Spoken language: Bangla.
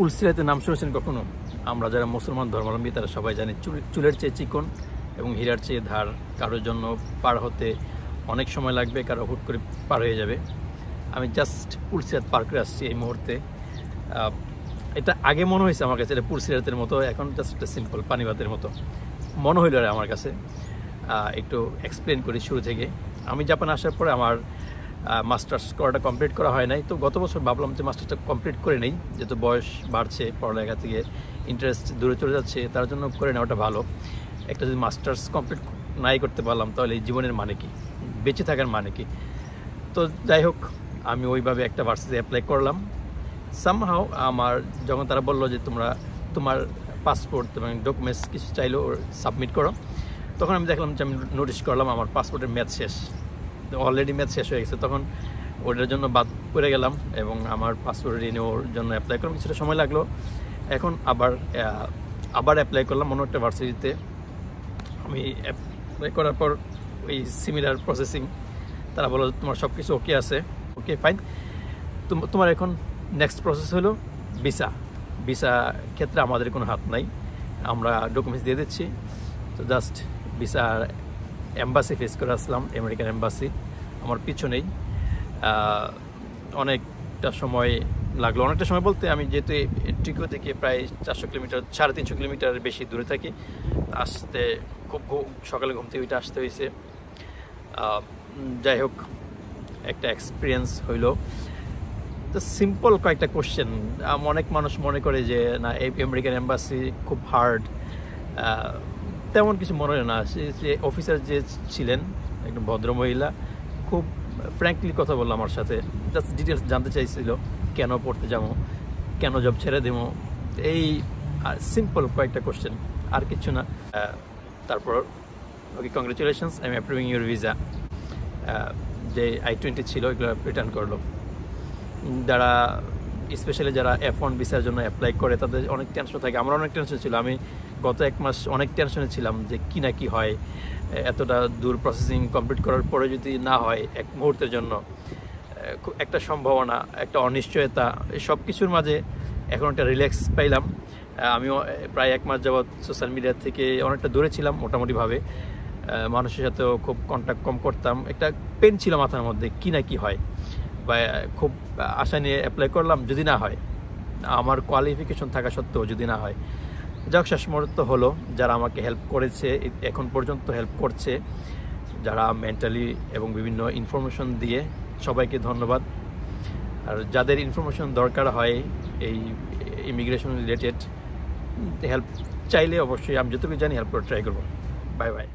পুলসিরাতের নাম শুনেছেন কখনো? আমরা যারা মুসলমান ধর্মাবলম্বী তারা সবাই জানি চুলের চেয়ে চিকন এবং হীরার চেয়ে ধার। কারোর জন্য পার হতে অনেক সময় লাগবে, কারো হুট করে পার হয়ে যাবে। আমি জাস্ট পুলসিরাত পার করে আসছি এই মুহূর্তে। এটা আগে মনে হয়েছে আমার কাছে এটা পুলসিরাতের মতো, এখন জাস্ট একটা সিম্পল পানিবাতের মতো মনে হইল আমার কাছে। একটু এক্সপ্লেন করি শুরু থেকে। আমি জাপানে আসার পরে আমার মাস্টার্স করাটা কমপ্লিট করা হয় নাই, তো গত বছর ভাবলাম যে মাস্টার্সটা কমপ্লিট করে নেই, যেহেতু বয়স বাড়ছে, পড়ালেখা থেকে ইন্টারেস্ট দূরে চলে যাচ্ছে, তার জন্য করে নেওয়াটা ভালো। একটা যদি মাস্টার্স কমপ্লিট নাই করতে পারলাম তাহলে এই জীবনের মানে কি, বেঁচে থাকার মানে কি? তো যাই হোক, আমি ওইভাবে একটা ভার্সিটি অ্যাপ্লাই করলাম। সামহাও আমার যখন তারা বললো যে তোমার পাসপোর্ট এবং ডকুমেন্টস কিছু চাইলো সাবমিট করো, তখন আমি দেখলাম যে আমি নোটিশ করলাম আমার পাসপোর্টের ম্যাচ শেষ, অলরেডি ম্যাচ শেষ হয়ে গেছে। তখন ওটার জন্য বাদ পড়ে গেলাম এবং আমার পাসপোর্ট রিনিউর জন্য অ্যাপ্লাই করলাম। কিছুটা সময় লাগলো। এখন আবার অ্যাপ্লাই করলাম অন্য একটা ভার্সিটিতে। আমি অ্যাপ্লাই করার পর ওই সিমিলার প্রসেসিং, তারা বললো তোমার সব কিছু ওকে আছে, ওকে ফাইন। তোমার এখন নেক্সট প্রসেস হলো ভিসা ক্ষেত্রে আমাদের কোনো হাত নাই, আমরা ডকুমেন্টস দিয়ে দিচ্ছি। তো জাস্ট ভিসা এম্বাসি ফেস করে আসলাম, আমেরিকান এম্বাসি আমার পিছনেই। অনেকটা সময় লাগলো, অনেকটা সময় বলতে আমি যেহেতু টোকিও থেকে প্রায় 400 কিলোমিটার 350 কিলোমিটার বেশি দূরে থাকি, আসতে খুব সকালে ঘুম থেকে আসতে হয়েছে। যাই হোক, একটা এক্সপিরিয়েন্স হইলো। তো সিম্পল কয়েকটা কোশ্চেন। অনেক মানুষ মনে করে যে না আমেরিকান এম্বাসি খুব হার্ড, তেমন কিছু মনে হয় না। যে অফিসার যে ছিলেন একজন ভদ্রমহিলা, খুব ফ্র্যাঙ্কলি কথা বললো আমার সাথে, জাস্ট ডিটেলস জানতে চাইছিল, কেন পড়তে যাবো, কেন জব ছেড়ে দেবো, এই সিম্পল কয়েকটা কোশ্চেন, আর কিছু না। তারপর okay congratulations, I am approving your visa. যে I-20 ছিল এগুলো রিটার্ন করলো। যারা স্পেশালি যারা F1 ভিসার জন্য অ্যাপ্লাই করে তাদের অনেক টেনশন থাকে, আমার অনেক টেনশন ছিল। আমি গত 1 মাস অনেক টেনশনে ছিলাম যে কি না কি হয়, এতটা দূর প্রসেসিং কমপ্লিট করার পরে যদি না হয় এক মুহূর্তের জন্য, একটা সম্ভাবনা, একটা অনিশ্চয়তা, এই সব কিছুর মাঝে এখন একটা রিল্যাক্স পাইলাম। আমিও প্রায় 1 মাস যাবৎ সোশ্যাল মিডিয়া থেকে অনেকটা দূরে ছিলাম মোটামুটিভাবে, মানুষের সাথেও খুব কন্ট্যাক্ট কম করতাম। একটা পেন ছিল মাথার মধ্যে, কি না কি হয়, বা খুব আশা নিয়ে অ্যাপ্লাই করলাম, যদি না হয়, আমার কোয়ালিফিকেশন থাকা সত্ত্বেও যদি না হয়। যাক, শেষ মুহূর্ত হলো। যারা আমাকে হেল্প করেছে, এখন পর্যন্ত হেল্প করছে, যারা মেন্টালি এবং বিভিন্ন ইনফরমেশন দিয়ে, সবাইকে ধন্যবাদ। আর যাদের ইনফরমেশন দরকার হয় এই ইমিগ্রেশন রিলেটেড, হেল্প চাইলে অবশ্যই আমি যতটুকু জানি হেল্প করে ট্রাই করবো। Bye bye.